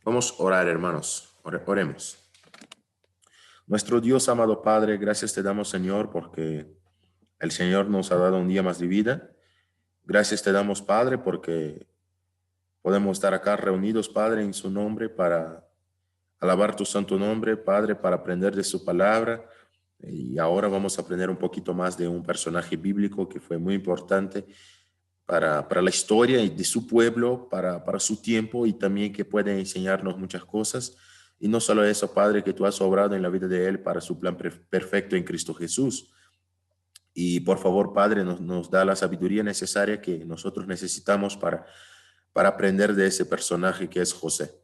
Vamos a orar, hermanos. Oremos. Nuestro Dios, amado Padre, gracias te damos, Señor, porque el Señor nos ha dado un día más de vida. Gracias te damos, Padre, porque podemos estar acá reunidos, Padre, en su nombre para alabar tu santo nombre, Padre, para aprender de su palabra. Y ahora vamos a aprender un poquito más de un personaje bíblico que fue muy importante para la historia de su pueblo, para su tiempo y también que puede enseñarnos muchas cosas. Y no solo eso, Padre, que tú has obrado en la vida de él para su plan perfecto en Cristo Jesús. Y por favor, Padre, nos da la sabiduría necesaria que nosotros necesitamos para aprender de ese personaje que es José.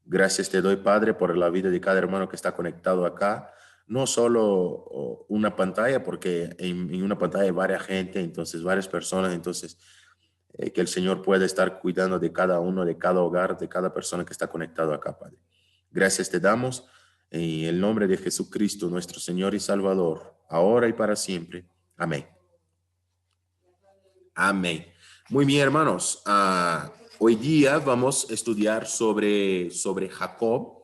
Gracias te doy, Padre, por la vida de cada hermano que está conectado acá. No solo una pantalla, porque en una pantalla hay varias gente, entonces varias personas, entonces que el Señor pueda estar cuidando de cada uno, de cada hogar, de cada persona que está conectado acá, Padre. Gracias te damos en el nombre de Jesucristo, nuestro Señor y Salvador, ahora y para siempre. Amén. Amén. Muy bien, hermanos. Hoy día vamos a estudiar sobre Jacob,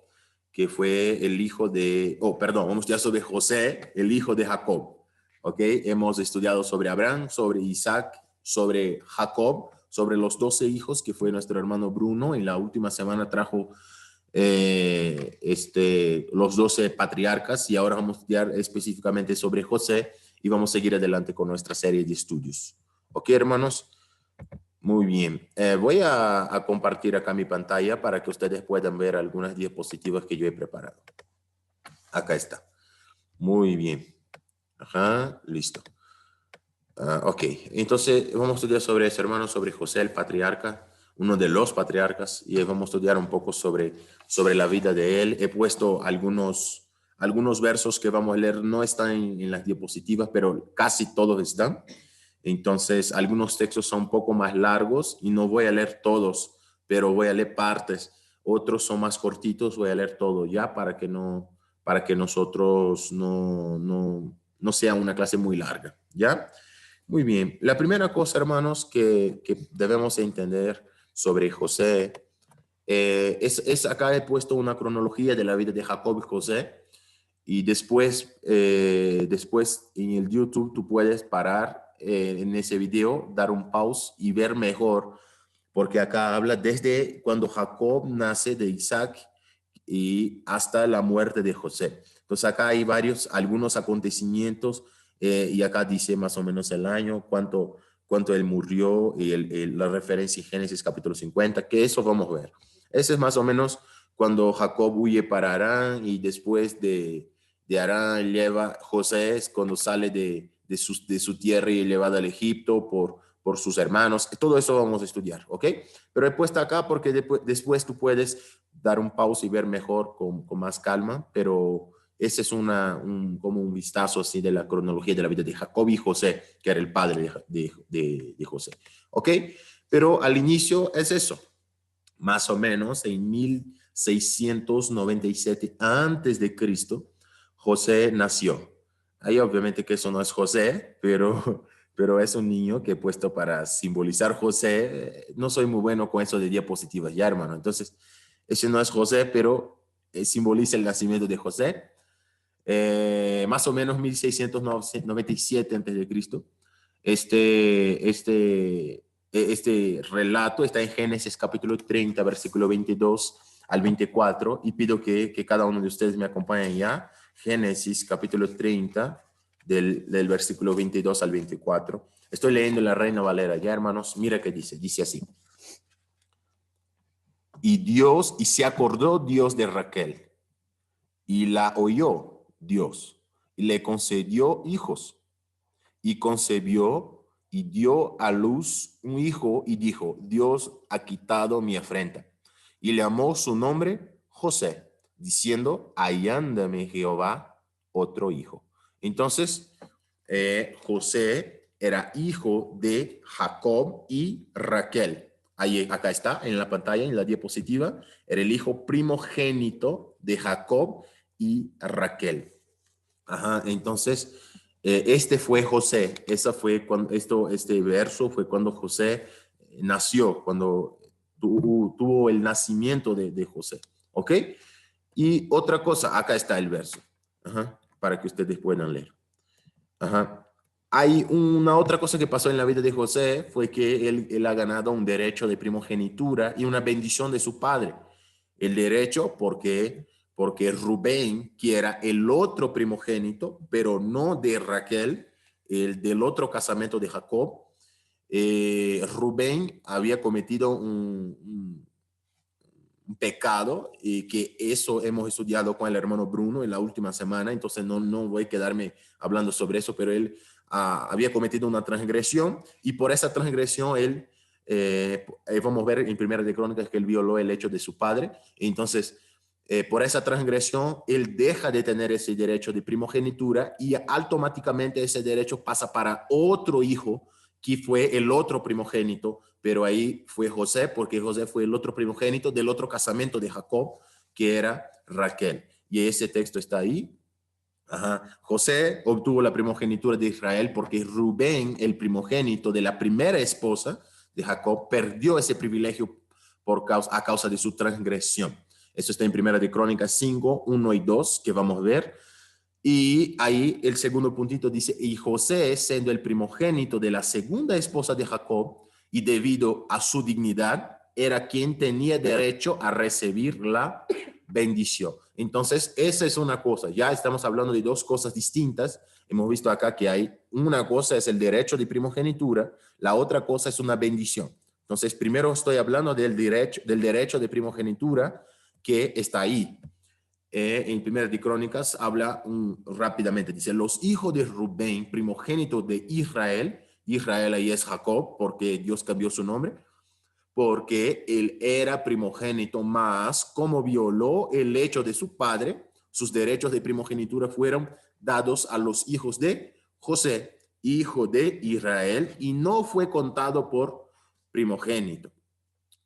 que fue el hijo de, vamos a estudiar sobre José, el hijo de Jacob. ¿Ok? Hemos estudiado sobre Abraham, sobre Isaac, sobre Jacob, sobre los 12 hijos que fue nuestro hermano Bruno. En la última semana trajo los 12 patriarcas y ahora vamos a estudiar específicamente sobre José y vamos a seguir adelante con nuestra serie de estudios. ¿Ok, hermanos? Muy bien. Voy a compartir acá mi pantalla para que ustedes puedan ver algunas diapositivas que yo he preparado. Acá está. Muy bien. Ajá, listo. Ok, entonces vamos a estudiar sobre ese hermano, sobre José el patriarca, uno de los patriarcas, y vamos a estudiar un poco sobre la vida de él. He puesto algunos versos que vamos a leer, no están en las diapositivas, pero casi todos están. Entonces, algunos textos son un poco más largos y no voy a leer todos, pero voy a leer partes. Otros son más cortitos, voy a leer todo ya para que nosotros no sea una clase muy larga, ¿ya? Muy bien. La primera cosa, hermanos, que debemos entender sobre José acá he puesto una cronología de la vida de Jacob y José y después en el YouTube tú puedes parar en ese video, dar un pause y ver mejor, porque acá habla desde cuando Jacob nace de Isaac y hasta la muerte de José. Entonces acá hay algunos acontecimientos y acá dice más o menos el año, cuánto él murió y la referencia en Génesis capítulo 50, que eso vamos a ver. Ese es más o menos cuando Jacob huye para Harán y después de Harán lleva José, es cuando sale de su tierra y llevado al Egipto por sus hermanos. Todo eso vamos a estudiar, ¿ok? Pero he puesto acá porque después tú puedes dar un pausa y ver mejor con más calma, pero ese es como un vistazo así de la cronología de la vida de Jacob y José, que era el padre de José. ¿Ok? Pero al inicio es eso, más o menos en 1697 antes de Cristo, José nació. Ahí obviamente que eso no es José, pero es un niño que he puesto para simbolizar José. No soy muy bueno con eso de diapositivas ya, hermano. Entonces, ese no es José, pero simboliza el nacimiento de José. Más o menos 1697 antes de Cristo. Este relato está en Génesis capítulo 30, versículo 22 al 24, y pido que cada uno de ustedes me acompañen ya. Génesis capítulo 30, del versículo 22 al 24. Estoy leyendo la Reina Valera, ya, hermanos, mira qué dice así. Y se acordó Dios de Raquel, y la oyó Dios, y le concedió hijos, y concebió y dio a luz un hijo, y dijo, Dios ha quitado mi afrenta. Y le llamó su nombre José, diciendo, ayándame Jehová otro hijo. Entonces, José era hijo de Jacob y Raquel. Acá está en la pantalla, en la diapositiva, era el hijo primogénito de Jacob y Raquel. Ajá, entonces, este fue José. Este verso fue cuando José nació, cuando tuvo el nacimiento de José. ¿Ok? Y otra cosa, acá está el verso, para que ustedes puedan leer. Hay una otra cosa que pasó en la vida de José, fue que él ha ganado un derecho de primogenitura y una bendición de su padre. El derecho porque Rubén, que era el otro primogénito, pero no de Raquel, el del otro casamiento de Jacob, Rubén había cometido un pecado, y que eso hemos estudiado con el hermano Bruno en la última semana, entonces no voy a quedarme hablando sobre eso, pero él había cometido una transgresión, y por esa transgresión él, vamos a ver en Primera de Crónicas que él violó el hecho de su padre. Entonces, por esa transgresión, él deja de tener ese derecho de primogenitura y automáticamente ese derecho pasa para otro hijo, que fue el otro primogénito, pero ahí fue José, porque José fue el otro primogénito del otro casamiento de Jacob, que era Raquel. Y ese texto está ahí. José obtuvo la primogenitura de Israel porque Rubén, el primogénito de la primera esposa de Jacob, perdió ese privilegio a causa de su transgresión. Eso está en Primera de Crónicas 5, 1 y 2, que vamos a ver. Y ahí el segundo puntito dice, y José, siendo el primogénito de la segunda esposa de Jacob, y debido a su dignidad, era quien tenía derecho a recibir la bendición. Entonces, esa es una cosa. Ya estamos hablando de dos cosas distintas. Hemos visto acá que hay una cosa es el derecho de primogenitura, la otra cosa es una bendición. Entonces, primero estoy hablando del derecho de primogenitura que está ahí. En Primera de Crónicas habla rápidamente, dice, los hijos de Rubén, primogénito de Israel, Israel ahí es Jacob, porque Dios cambió su nombre, porque él era primogénito, más como violó el hecho de su padre, sus derechos de primogenitura fueron dados a los hijos de José, hijo de Israel, y no fue contado por primogénito.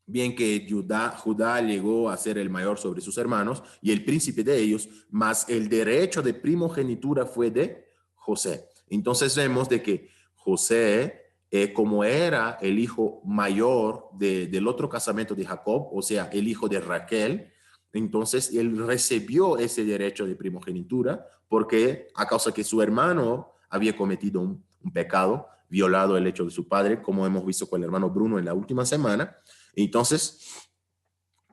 Bien que Judá llegó a ser el mayor sobre sus hermanos y el príncipe de ellos, mas el derecho de primogenitura fue de José. Entonces vemos de que José, como era el hijo mayor del otro casamiento de Jacob, o sea, el hijo de Raquel, entonces él recibió ese derecho de primogenitura porque a causa que su hermano había cometido un pecado, violado el hecho de su padre, como hemos visto con el hermano Bruno en la última semana. Entonces,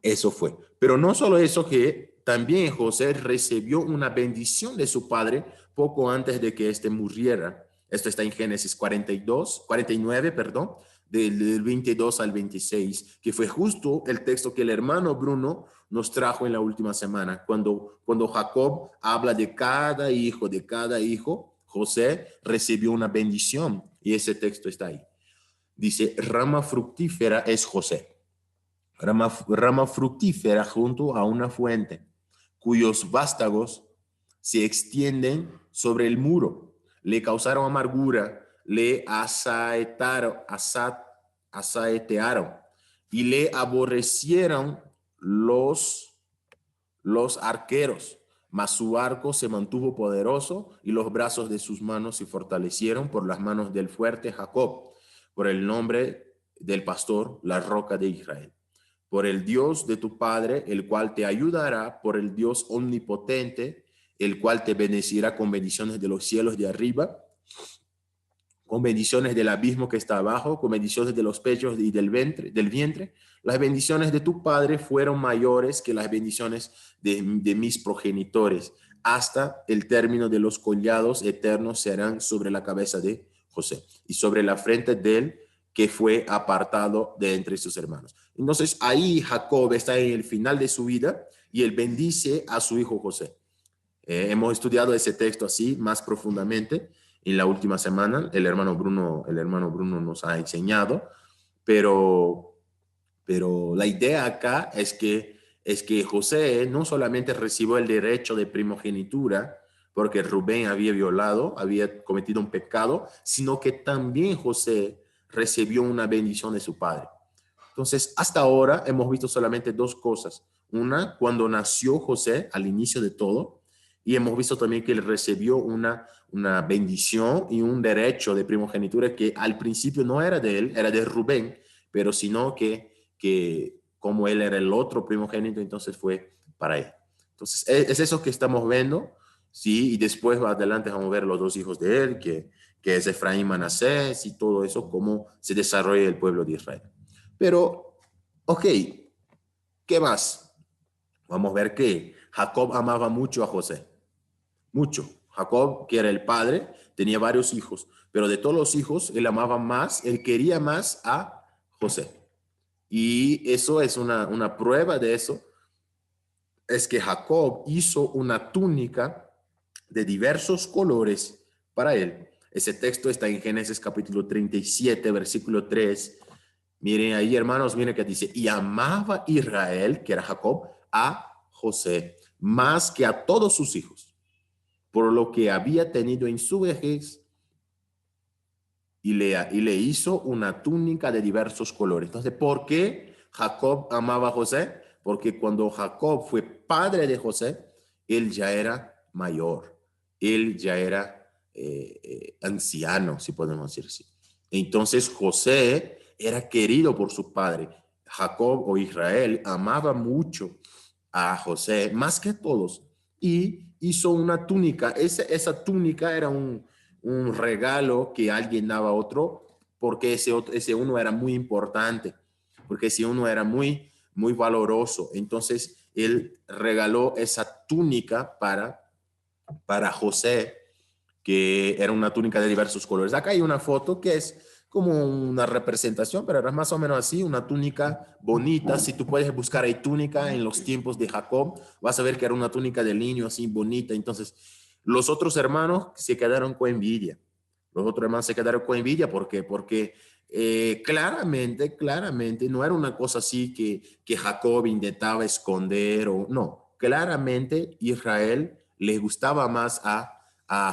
eso fue. Pero no solo eso, que también José recibió una bendición de su padre poco antes de que éste muriera. Esto está en Génesis 49, perdón, del 22 al 26, que fue justo el texto que el hermano Bruno nos trajo en la última semana, cuando Jacob habla de cada hijo, José recibió una bendición, y ese texto está ahí. Dice, rama fructífera es José, rama fructífera junto a una fuente, cuyos vástagos se extienden sobre el muro. Le causaron amargura, le asaetearon y le aborrecieron los arqueros. Mas su arco se mantuvo poderoso y los brazos de sus manos se fortalecieron por las manos del fuerte Jacob, por el nombre del pastor, la roca de Israel. Por el Dios de tu Padre, el cual te ayudará, por el Dios omnipotente, el cual te bendecirá con bendiciones de los cielos de arriba, con bendiciones del abismo que está abajo, con bendiciones de los pechos y del vientre. Las bendiciones de tu Padre fueron mayores que las bendiciones de mis progenitores. Hasta el término de los collados eternos serán sobre la cabeza de José y sobre la frente de él, que fue apartado de entre sus hermanos. Entonces ahí Jacob está en el final de su vida y él bendice a su hijo José. Hemos estudiado ese texto así más profundamente en la última semana. El hermano Bruno nos ha enseñado, pero la idea acá es que José no solamente recibió el derecho de primogenitura porque Rubén había cometido un pecado, sino que también José recibió una bendición de su padre. Entonces, hasta ahora hemos visto solamente dos cosas. Una, cuando nació José, al inicio de todo, y hemos visto también que él recibió una bendición y un derecho de primogenitura que al principio no era de él, era de Rubén, pero sino que que como él era el otro primogénito, entonces fue para él. Entonces, es eso que estamos viendo, ¿sí? Y después adelante vamos a ver los dos hijos de él, que es Efraín y Manasés, y todo eso, cómo se desarrolla el pueblo de Israel. Pero, ok, ¿qué más? Vamos a ver que Jacob amaba mucho a José, mucho. Jacob, que era el padre, tenía varios hijos, pero de todos los hijos, él amaba más, él quería más a José. Y eso es una prueba de eso, es que Jacob hizo una túnica de diversos colores para él. Ese texto está en Génesis capítulo 37, versículo 3. Miren ahí, hermanos, miren que dice, y amaba Israel, que era Jacob, a José, más que a todos sus hijos, por lo que había tenido en su vejez, y le hizo una túnica de diversos colores. Entonces, ¿por qué Jacob amaba a José? Porque cuando Jacob fue padre de José, él ya era mayor, él ya era anciano, si podemos decir así. Entonces, José era querido por su padre. Jacob o Israel amaba mucho a José, más que todos, y hizo una túnica. Esa túnica era un regalo que alguien daba a otro, porque ese uno era muy importante, porque ese uno era muy valoroso. Entonces, él regaló esa túnica para José, que era una túnica de diversos colores. Acá hay una foto que es como una representación, pero era más o menos así, una túnica bonita. Si tú puedes buscar ahí túnica en los tiempos de Jacob, vas a ver que era una túnica de lino así bonita. Entonces, los otros hermanos se quedaron con envidia. Los otros hermanos se quedaron con envidia. ¿Por qué? Porque claramente no era una cosa así que Jacob intentaba esconder o no. Claramente Israel le gustaba más a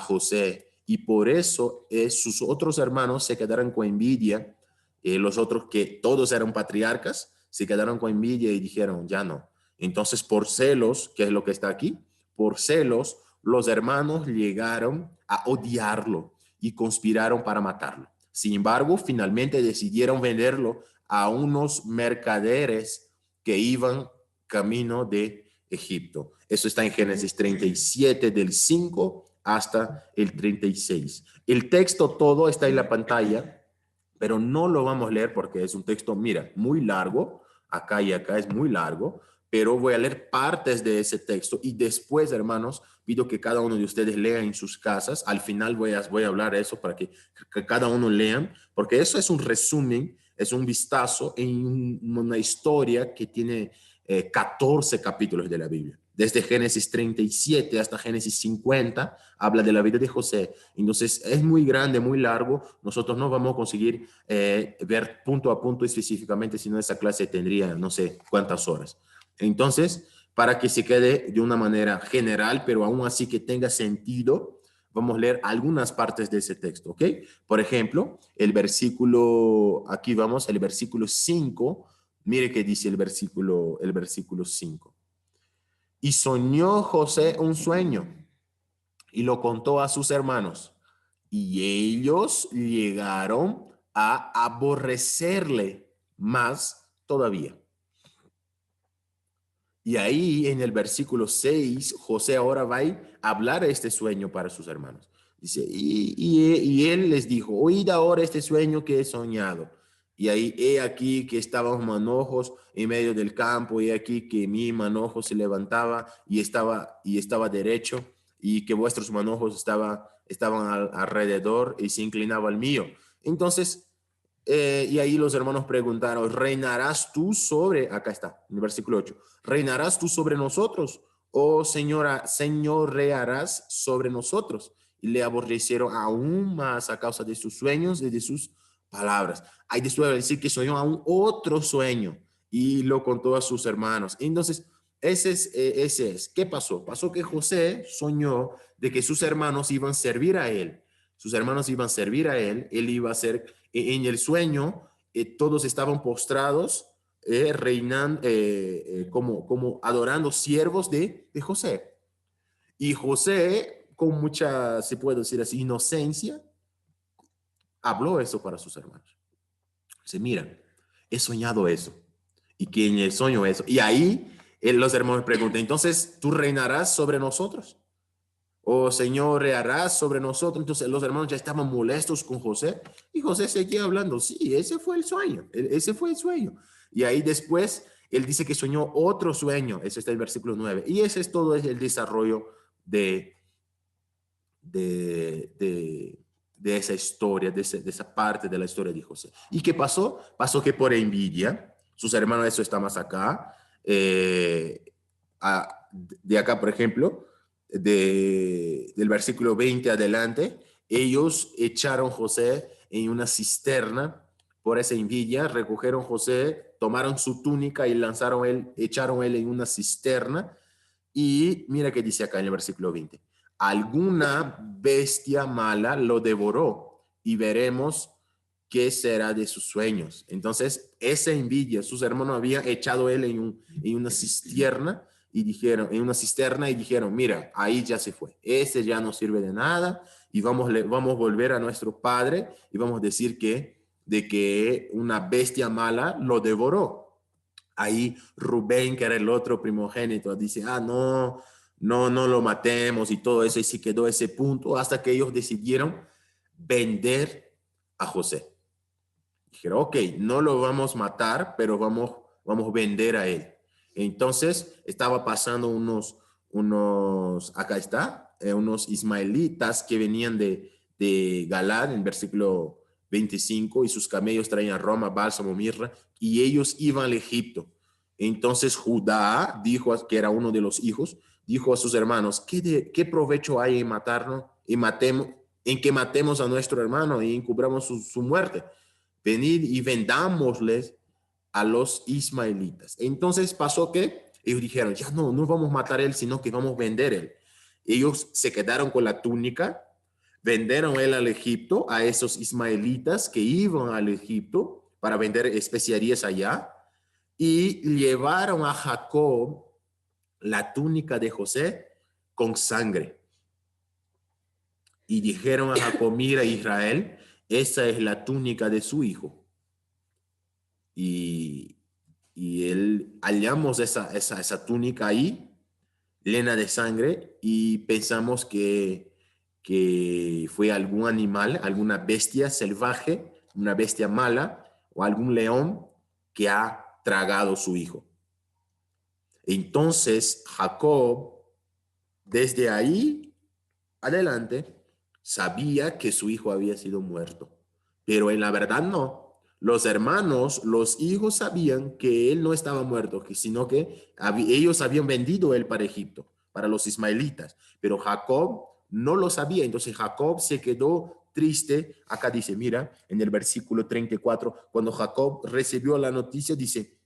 José y por eso sus otros hermanos se quedaron con envidia, los otros que todos eran patriarcas, se quedaron con envidia y dijeron, ya no. Entonces por celos, ¿qué es lo que está aquí? Por celos, los hermanos llegaron a odiarlo y conspiraron para matarlo. Sin embargo, finalmente decidieron venderlo a unos mercaderes que iban camino de Egipto. Eso está en Génesis 37 del 5 hasta el 36. El texto todo está en la pantalla, pero no lo vamos a leer porque es un texto, mira, muy largo, acá y acá es muy largo, pero voy a leer partes de ese texto y después, hermanos, pido que cada uno de ustedes lea en sus casas. Al final voy a hablar de eso para que cada uno lean, porque eso es un resumen, es un vistazo en una historia que tiene 14 capítulos de la Biblia. Desde Génesis 37 hasta Génesis 50 habla de la vida de José. Entonces es muy grande, muy largo. Nosotros no vamos a conseguir ver punto a punto específicamente, sino esa clase tendría no sé cuántas horas. Entonces, para que se quede de una manera general, pero aún así que tenga sentido, vamos a leer algunas partes de ese texto, ¿ok? Por ejemplo, el versículo, aquí vamos, el versículo 5. Mire qué dice el versículo 5. Y soñó José un sueño y lo contó a sus hermanos. Y ellos llegaron a aborrecerle más todavía. Y ahí en el versículo 6, José ahora va a hablar este sueño para sus hermanos. Dice, y él les dijo, oíd ahora este sueño que he soñado. Y ahí he aquí que estaban manojos en medio del campo, y aquí que mi manojo se levantaba y estaba derecho, y que vuestros manojos estaban alrededor y se inclinaba al mío. Entonces, y ahí los hermanos preguntaron, ¿reinarás tú sobre, acá está, en el versículo 8, ¿reinarás tú sobre nosotros? ¿O señorearás sobre nosotros? Y le aborrecieron aún más a causa de sus sueños y de sus palabras. Hay después de decir que soñó aún otro sueño y lo contó a sus hermanos. Entonces, ese es. ¿Qué pasó? Pasó que José soñó de que sus hermanos iban a servir a él. Sus hermanos iban a servir a él. Él iba a ser, en el sueño, todos estaban postrados, reinando, como adorando siervos de José. Y José, con mucha, se puede decir así, inocencia, habló eso para sus hermanos. Dice, mira, he soñado eso. Y que en el sueño eso. Y ahí los hermanos preguntan, entonces, ¿tú reinarás sobre nosotros? ¿O Señor, rearás sobre nosotros? Entonces los hermanos ya estaban molestos con José. Y José seguía hablando, sí, ese fue el sueño. Ese fue el sueño. Y ahí después, él dice que soñó otro sueño. Eso está en el versículo 9. Y ese es todo el desarrollo de de esa historia, de esa parte de la historia de José. ¿Y qué pasó? Pasó que por envidia, sus hermanos, eso está más acá, de acá, por ejemplo, del versículo 20 adelante, ellos echaron José en una cisterna por esa envidia, recogieron José, tomaron su túnica y echaron él en una cisterna. Y mira qué dice acá en el versículo 20. Alguna bestia mala lo devoró y veremos qué será de sus sueños. Entonces, esa envidia, sus hermanos habían echado él en una cisterna y dijeron, mira, ahí ya se fue. Ese ya no sirve de nada y vamos a volver a nuestro padre y vamos a decir de que una bestia mala lo devoró. Ahí Rubén, que era el otro primogénito, dice, no lo matemos y todo eso, y sí quedó ese punto hasta que ellos decidieron vender a José. Dijeron, ok, no lo vamos a matar, pero vamos a vender a él. Entonces estaba pasando acá está, unos ismaelitas que venían de Galad, en versículo 25, y sus camellos traían Roma, bálsamo, mirra, y ellos iban al Egipto. Entonces Judá dijo, que era uno de los hijos, dijo a sus hermanos, ¿qué provecho hay en matarnos, en que matemos a nuestro hermano y encubramos su muerte? Venid y vendámosles a los ismaelitas. Entonces pasó que ellos dijeron, ya no vamos a matar a él, sino que vamos a vender él. Ellos se quedaron con la túnica, vendieron él al Egipto, a esos ismaelitas que iban al Egipto para vender especiarías allá, y llevaron a Jacob la túnica de José con sangre. Y dijeron a Jacob, mira Israel, esa es la túnica de su hijo. Y él hallamos esa túnica ahí, llena de sangre, y pensamos que fue algún animal, alguna bestia salvaje, una bestia mala, o algún león que ha tragado su hijo. Entonces Jacob, desde ahí adelante, sabía que su hijo había sido muerto, pero en la verdad no. Los hermanos, los hijos sabían que él no estaba muerto, sino que ellos habían vendido él para Egipto, para los ismaelitas, pero Jacob no lo sabía. Entonces Jacob se quedó triste. Acá dice, mira, en el versículo 34, cuando Jacob recibió la noticia, dice,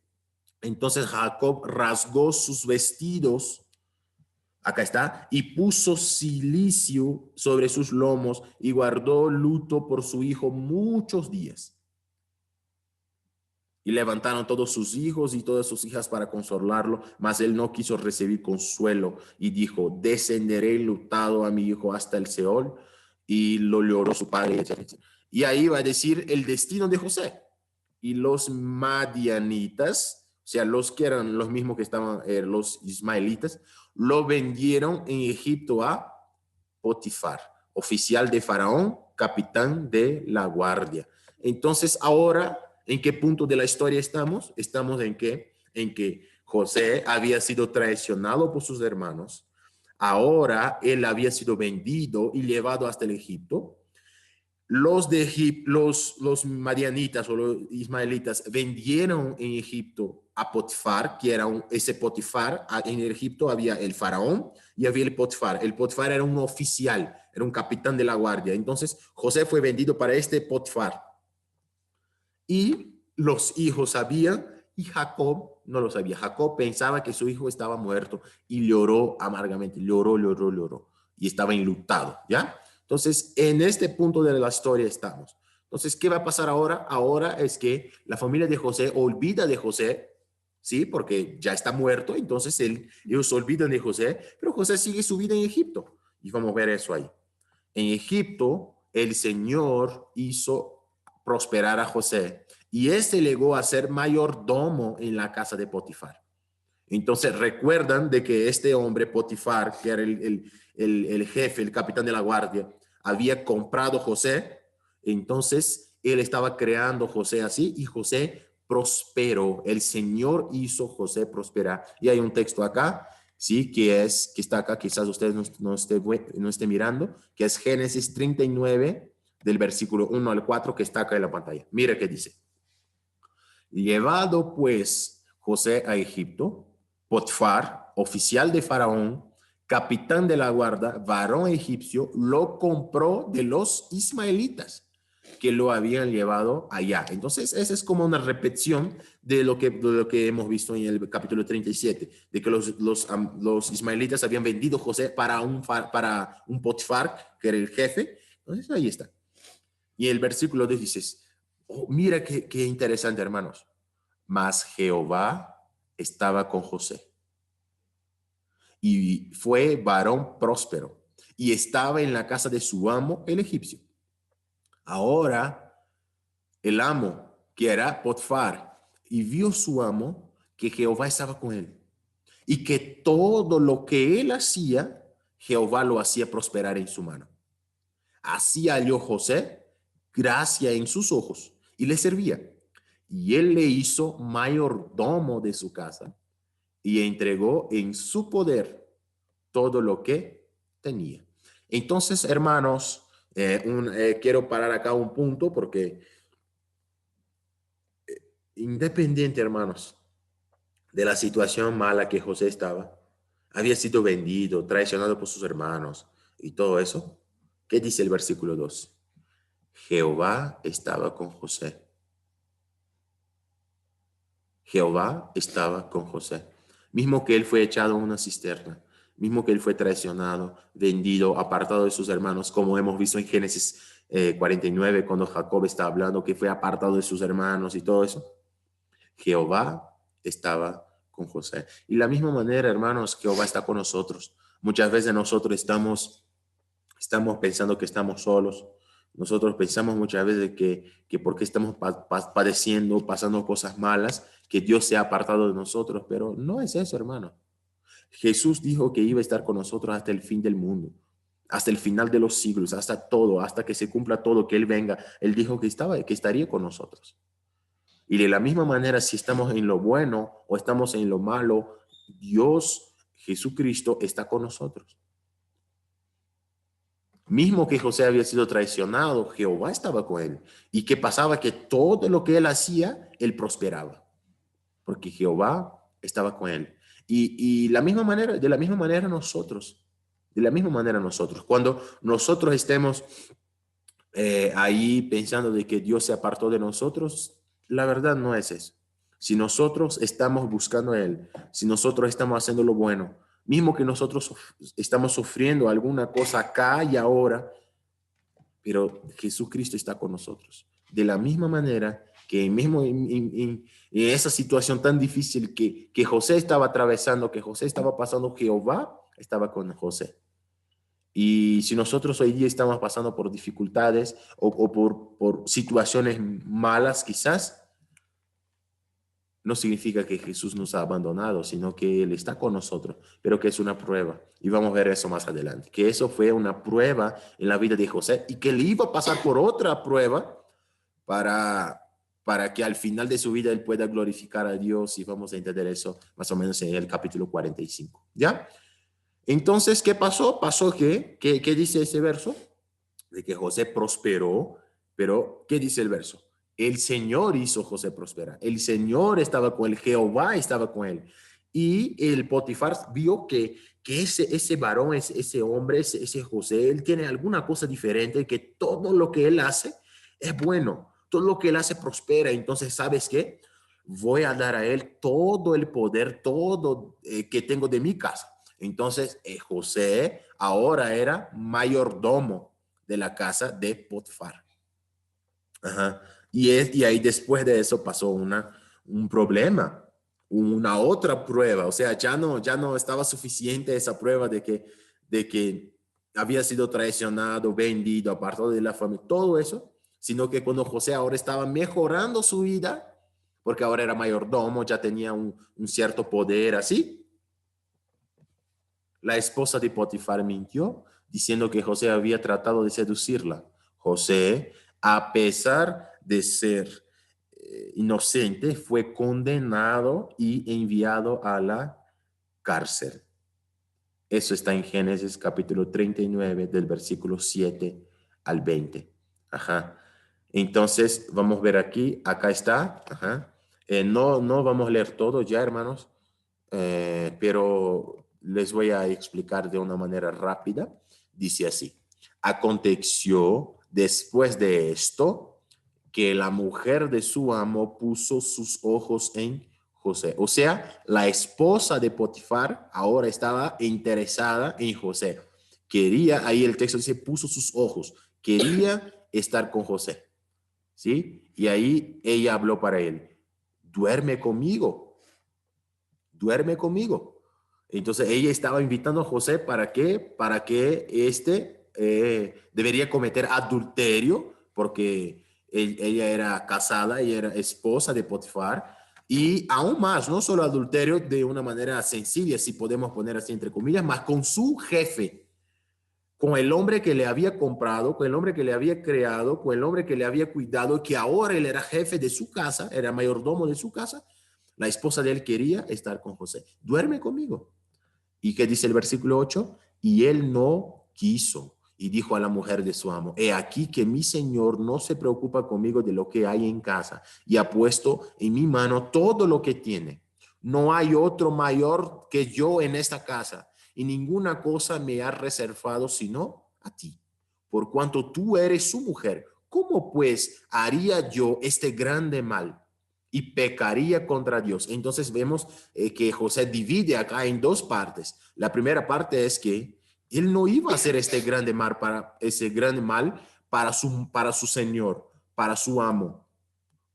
entonces Jacob rasgó sus vestidos, acá está, y puso cilicio sobre sus lomos y guardó luto por su hijo muchos días. Y levantaron todos sus hijos y todas sus hijas para consolarlo, mas él no quiso recibir consuelo y dijo, descenderé enlutado a mi hijo hasta el Seol. Y lo lloró su padre. Y ahí va a decir el destino de José. Y los madianitas, o sea, los que eran los mismos que estaban, los ismaelitas, lo vendieron en Egipto a Potifar, oficial de Faraón, capitán de la guardia. Entonces, ahora, ¿en qué punto de la historia estamos? Estamos en que José había sido traicionado por sus hermanos. Ahora él había sido vendido y llevado hasta el Egipto. Los de Egipto, los madianitas o los ismaelitas vendieron en Egipto a Potifar, que era ese Potifar. En Egipto había el faraón y había el Potifar. El Potifar era un oficial, era un capitán de la guardia. Entonces José fue vendido para este Potifar. Y los hijos sabían y Jacob no lo sabía. Jacob pensaba que su hijo estaba muerto y lloró amargamente, lloró. Y estaba enlutado, ¿ya? Entonces, en este punto de la historia estamos. Entonces, ¿qué va a pasar ahora? Ahora es que la familia de José olvida de José, ¿sí? Porque ya está muerto, entonces ellos olvidan de José, pero José sigue su vida en Egipto. Y vamos a ver eso ahí. En Egipto, el Señor hizo prosperar a José y este llegó a ser mayordomo en la casa de Potifar. Entonces recuerdan de que este hombre Potifar, que era el jefe, el capitán de la guardia, había comprado José. Entonces él estaba creando José así y José prosperó. El Señor hizo José prosperar. Y hay un texto acá, sí, que está acá, quizás ustedes no esté mirando, que es Génesis 39 del versículo 1 al 4, que está acá en la pantalla. Mira qué dice. Llevado pues José a Egipto, Potifar, oficial de Faraón, capitán de la guardia, varón egipcio, lo compró de los ismaelitas que lo habían llevado allá. Entonces, esa es como una repetición de lo que hemos visto en el capítulo 37, de que los ismaelitas habían vendido a José para un Potifar, que era el jefe. Entonces, ahí está. Y el versículo 2 dice, oh, mira qué interesante, hermanos. Mas Jehová estaba con José y fue varón próspero y estaba en la casa de su amo, el egipcio. Ahora el amo, que era Potifar, y vio su amo que Jehová estaba con él y que todo lo que él hacía, Jehová lo hacía prosperar en su mano. Así halló José gracia en sus ojos y le servía. Y él le hizo mayordomo de su casa y entregó en su poder todo lo que tenía. Entonces, hermanos, quiero parar acá un punto porque independiente, hermanos, de la situación mala que José estaba, había sido vendido, traicionado por sus hermanos y todo eso. ¿Qué dice el versículo 2? Jehová estaba con José. Jehová estaba con José. Mismo que él fue echado a una cisterna, mismo que él fue traicionado, vendido, apartado de sus hermanos, como hemos visto en Génesis 49, cuando Jacob está hablando que fue apartado de sus hermanos y todo eso. Jehová estaba con José. Y la misma manera, hermanos, Jehová está con nosotros. Muchas veces nosotros estamos pensando que estamos solos. Nosotros pensamos muchas veces que porque estamos padeciendo, pasando cosas malas, que Dios se ha apartado de nosotros, pero no es eso, hermano. Jesús dijo que iba a estar con nosotros hasta el fin del mundo, hasta el final de los siglos, hasta todo, hasta que se cumpla todo, que Él venga. Él dijo que estaría con nosotros. Y de la misma manera, si estamos en lo bueno o estamos en lo malo, Dios, Jesucristo, está con nosotros. Mismo que José había sido traicionado, Jehová estaba con él. ¿Y qué pasaba? Que todo lo que él hacía, él prosperaba. Porque Jehová estaba con él. Y de la misma manera nosotros, cuando nosotros estemos ahí pensando de que Dios se apartó de nosotros, la verdad no es eso. Si nosotros estamos buscando a Él, si nosotros estamos haciendo lo bueno, mismo que nosotros estamos sufriendo alguna cosa acá y ahora, pero Jesucristo está con nosotros. De la misma manera que mismo en esa situación tan difícil que José estaba atravesando, que José estaba pasando, Jehová estaba con José. Y si nosotros hoy día estamos pasando por dificultades o por situaciones malas quizás, no significa que Jesús nos ha abandonado, sino que Él está con nosotros, pero que es una prueba. Y vamos a ver eso más adelante, que eso fue una prueba en la vida de José y que le iba a pasar por otra prueba para que al final de su vida Él pueda glorificar a Dios, y vamos a entender eso más o menos en el capítulo 45. ¿Ya? Entonces, ¿qué pasó? Pasó ¿qué dice ese verso? De que José prosperó, pero ¿qué dice el verso? El Señor hizo José prosperar. El Señor estaba con él, Jehová estaba con él. Y el Potifar vio que ese varón, ese hombre, ese José, él tiene alguna cosa diferente, que todo lo que él hace es bueno, todo lo que él hace prospera. Entonces, ¿sabes qué? Voy a dar a él todo el poder, todo que tengo de mi casa. Entonces, José ahora era mayordomo de la casa de Potifar. Ajá. Y ahí después de eso pasó un problema, una otra prueba. O sea, ya no estaba suficiente esa prueba de que había sido traicionado, vendido, apartado de la familia. Todo eso sino que cuando José ahora estaba mejorando su vida, porque ahora era mayordomo, ya tenía un cierto poder así, la esposa de Potifar mintió diciendo que José había tratado de seducirla. José, a pesar de ser inocente, fue condenado y enviado a la cárcel. Eso está en Génesis capítulo 39 del versículo 7 al 20. Ajá. Entonces, vamos a ver aquí, acá está. Ajá. No vamos a leer todo ya, hermanos, pero les voy a explicar de una manera rápida. Dice así: aconteció después de esto que la mujer de su amo puso sus ojos en José. O sea, la esposa de Potifar ahora estaba interesada en José. Quería, ahí el texto dice, puso sus ojos, quería estar con José. ¿Sí? Y ahí ella habló para él: duerme conmigo, duerme conmigo. Entonces ella estaba invitando a José para qué, para que debería cometer adulterio, porque ella era casada, ella era esposa de Potifar, y aún más, no solo adulterio de una manera sencilla, si podemos poner así entre comillas, más con su jefe, con el hombre que le había comprado, con el hombre que le había creado, con el hombre que le había cuidado, que ahora él era jefe de su casa, era mayordomo de su casa. La esposa de él quería estar con José. Duerme conmigo. ¿Y qué dice el versículo 8? Y él no quiso. Y dijo a la mujer de su amo: he aquí que mi señor no se preocupa conmigo de lo que hay en casa, y ha puesto en mi mano todo lo que tiene. No hay otro mayor que yo en esta casa, y ninguna cosa me ha reservado sino a ti, por cuanto tú eres su mujer. ¿Cómo pues haría yo este grande mal y pecaría contra Dios? Entonces vemos que José divide acá en dos partes. La primera parte es que él no iba a hacer este grande mal para su señor, para su amo,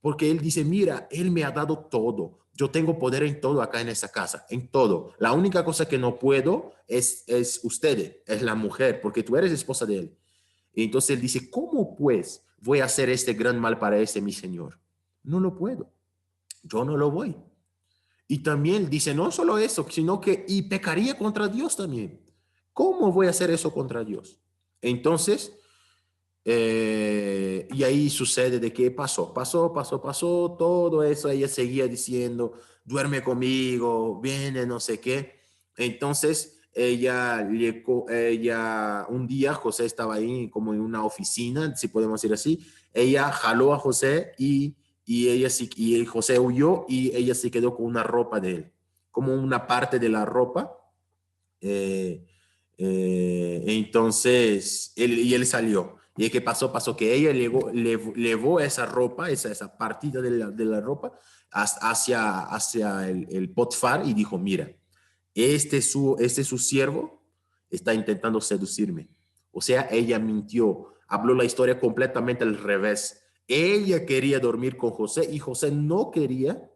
porque él dice: mira, él me ha dado todo. Yo tengo poder en todo acá en esta casa, en todo. La única cosa que no puedo es usted, es la mujer, porque tú eres esposa de él. Y entonces él dice: ¿cómo pues voy a hacer este gran mal para ese mi señor? No lo puedo. Yo no lo voy. Y también dice, no solo eso, sino que y pecaría contra Dios también. ¿Cómo voy a hacer eso contra Dios? Entonces, y ahí sucede de que pasó, todo eso. Ella seguía diciendo: duerme conmigo, viene, no sé qué. Entonces, ella, un día José estaba ahí como en una oficina, si podemos decir así. Ella jaló a José y José huyó, y ella se quedó con una ropa de él, como una parte de la ropa. Eh, entonces, él salió. ¿Y qué pasó? Pasó que ella llevó esa ropa, esa partida de la ropa, hacia el Potifar, y dijo: mira, este es su siervo, está intentando seducirme. O sea, ella mintió, habló la historia completamente al revés. Ella quería dormir con José y José no quería.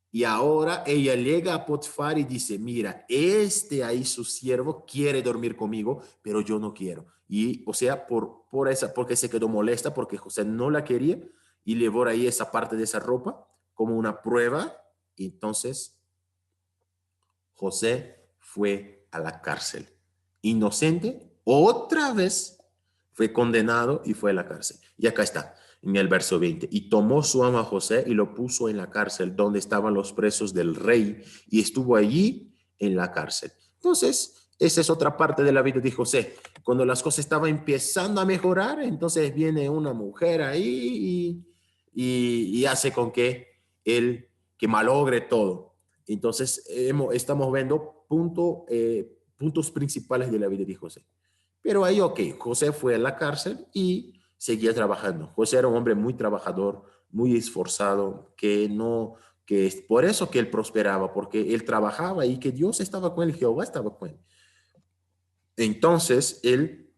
Y ahora ella llega a Potifar y dice: mira, ahí su siervo quiere dormir conmigo, pero yo no quiero. Y o sea, porque se quedó molesta porque José no la quería, y llevó ahí esa parte de esa ropa como una prueba. Y entonces José fue a la cárcel. Inocente, otra vez fue condenado y fue a la cárcel. Y acá está, en el verso 20. Y tomó su amo a José y lo puso en la cárcel donde estaban los presos del rey, y estuvo allí en la cárcel. Entonces, esa es otra parte de la vida de José. Cuando las cosas estaban empezando a mejorar, entonces viene una mujer ahí y hace con que él, que malogre todo. Entonces, estamos viendo puntos principales de la vida de José. Pero ahí, ok, José fue a la cárcel y seguía trabajando. José era un hombre muy trabajador, muy esforzado, que es por eso que él prosperaba, porque él trabajaba y que Dios estaba con él, Jehová estaba con él. Entonces, él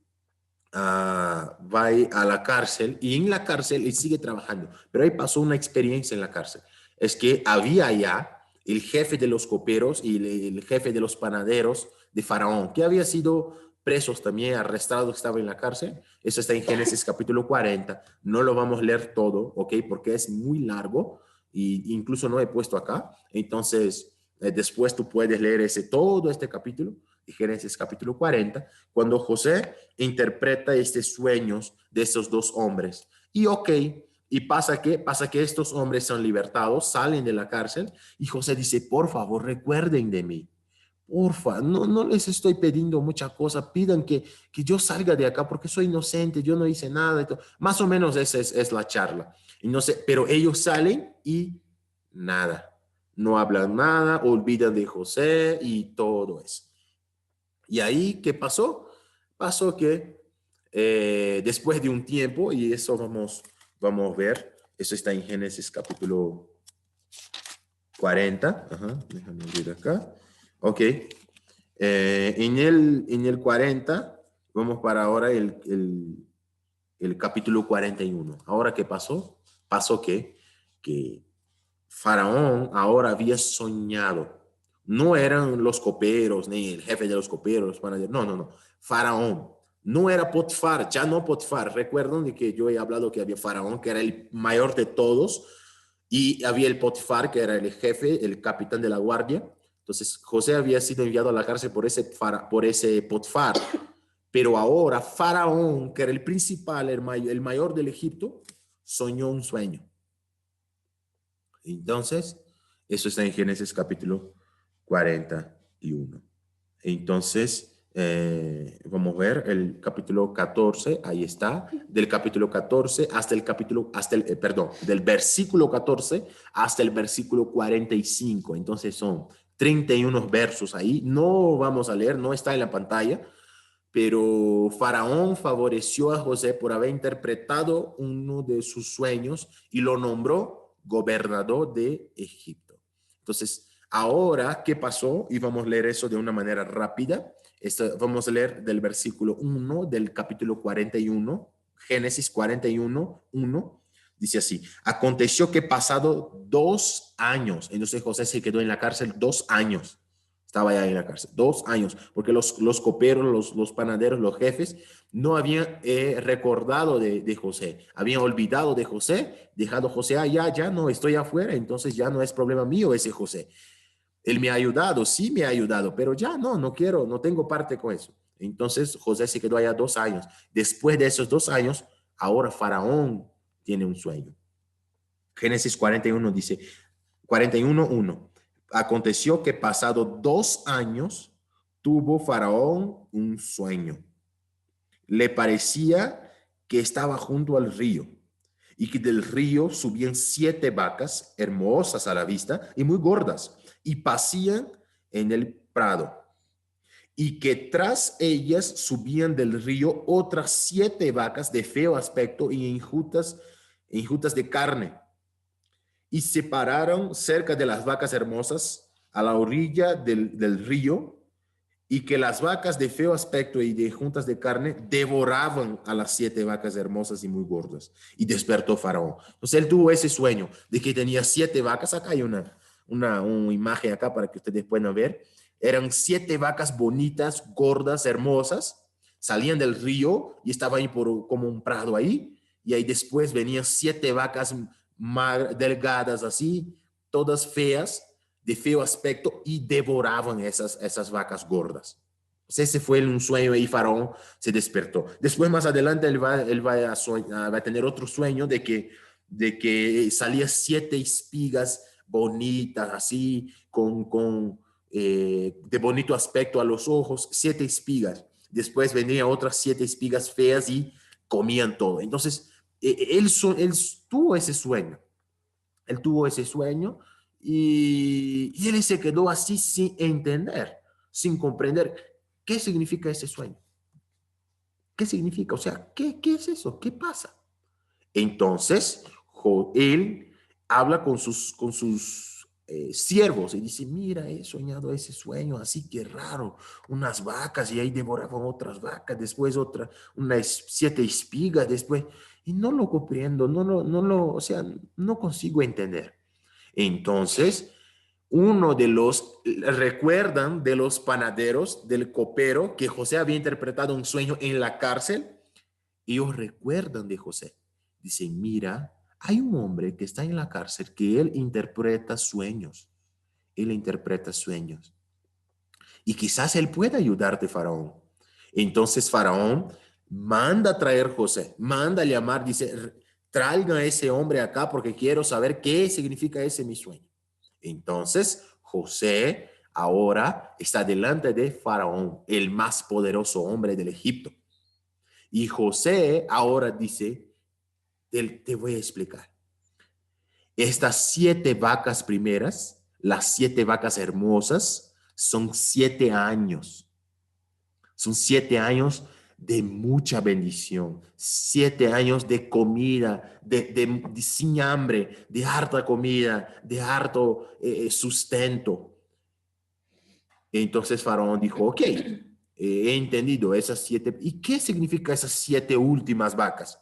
va a la cárcel, y en la cárcel él sigue trabajando. Pero ahí pasó una experiencia en la cárcel. Es que había allá el jefe de los coperos y el jefe de los panaderos de Faraón, que había sido presos también, arrestados, estaban en la cárcel. Eso está en Génesis capítulo 40. No lo vamos a leer todo, ¿ok? Porque es muy largo e incluso no he puesto acá. Entonces, después tú puedes leer todo este capítulo de Génesis capítulo 40, cuando José interpreta estos sueños de estos dos hombres. Y ok, y pasa que estos hombres son libertados, salen de la cárcel y José dice, por favor, recuerden de mí. Porfa, no les estoy pidiendo mucha cosa, pidan que yo salga de acá porque soy inocente, yo no hice nada. Más o menos esa es la charla. Y no sé, pero ellos salen y nada, no hablan nada, olvidan de José y todo eso. Y ahí, ¿qué pasó? Pasó que después de un tiempo, y eso vamos a ver, eso está en Génesis capítulo 40. Ajá, déjame abrir acá. Ok. En el 40, vamos para ahora el capítulo 41. Ahora, ¿qué pasó? Pasó que Faraón ahora había soñado. No eran los coperos, ni el jefe de los coperos, no. Faraón. No era Potifar, ya no Potifar. Recuerdan de que yo he hablado que había Faraón, que era el mayor de todos, y había el Potifar, que era el jefe, el capitán de la guardia. Entonces, José había sido enviado a la cárcel por ese Potifar. Pero ahora Faraón, que era el principal, el mayor del Egipto, soñó un sueño. Entonces, eso está en Génesis capítulo 41. Entonces, vamos a ver el capítulo 14, ahí está, del capítulo 14 hasta el capítulo, perdón, del versículo 14 hasta el versículo 45. Entonces son 31 versos ahí. No vamos a leer, no está en la pantalla, pero Faraón favoreció a José por haber interpretado uno de sus sueños y lo nombró gobernador de Egipto. Entonces, ahora, ¿qué pasó? Y vamos a leer eso de una manera rápida. Vamos a leer del versículo 1 del capítulo 41, Génesis 41, 1. Dice así, aconteció que pasado 2 años, entonces José se quedó en la cárcel 2 años. Estaba ya en la cárcel, 2 años, porque los coperos, los panaderos, los jefes, no habían recordado de José, habían olvidado de José, dejado José allá, ya no estoy afuera, entonces ya no es problema mío ese José. Él me ha ayudado, sí me ha ayudado, pero ya no quiero, no tengo parte con eso. Entonces José se quedó allá 2 años. Después de esos 2 años, ahora Faraón tiene un sueño. Génesis 41 dice, 41:1. Aconteció que pasado 2 años tuvo Faraón un sueño. Le parecía que estaba junto al río y que del río subían 7 vacas hermosas a la vista y muy gordas y pasían en el prado y que tras ellas subían del río otras 7 vacas de feo aspecto y enjutas de carne y se pararon cerca de las vacas hermosas a la orilla del río y que las vacas de feo aspecto y de juntas de carne devoraban a las 7 vacas hermosas y muy gordas. Y despertó Faraón. Entonces él tuvo ese sueño de que tenía 7 vacas. Acá hay una imagen acá para que ustedes puedan ver. Eran 7 vacas bonitas, gordas, hermosas. Salían del río y estaban ahí como un prado ahí. Y ahí después venían 7 vacas delgadas así, todas feas, de feo aspecto, y devoraban esas vacas gordas. Pues ese fue un sueño y Faraón se despertó. Después, más adelante, él va a tener otro sueño de que salía 7 espigas bonitas, así, de bonito aspecto a los ojos, 7 espigas. Después venían otras 7 espigas feas y comían todo. Entonces, él tuvo ese sueño. Él tuvo ese sueño y él se quedó así sin entender, sin comprender qué significa ese sueño. ¿Qué significa? O sea, ¿qué es eso? ¿Qué pasa? Entonces, él habla con sus siervos y dice, mira, he soñado ese sueño, así que raro, unas vacas y ahí devoraban otras vacas, después unas 7 espigas, después, y no lo comprendo, o sea, no consigo entender. Entonces, uno de los, recuerdan de los panaderos, del copero, que José había interpretado un sueño en la cárcel. Ellos recuerdan de José. Dicen, mira, hay un hombre que está en la cárcel que él interpreta sueños. Él interpreta sueños. Y quizás él pueda ayudarte, Faraón. Entonces Faraón manda a traer José, manda a llamar, dice, traigan a ese hombre acá porque quiero saber qué significa ese mi sueño. Entonces José ahora está delante de Faraón, el más poderoso hombre del Egipto. Y José ahora dice, te voy a explicar. Estas 7 vacas primeras, las 7 vacas hermosas, son 7 años. Son 7 años de mucha bendición, 7 años de comida, de sin hambre, de harta comida, de harto sustento. Entonces Faraón dijo, ok, he entendido esas 7. ¿Y qué significa esas 7 últimas vacas?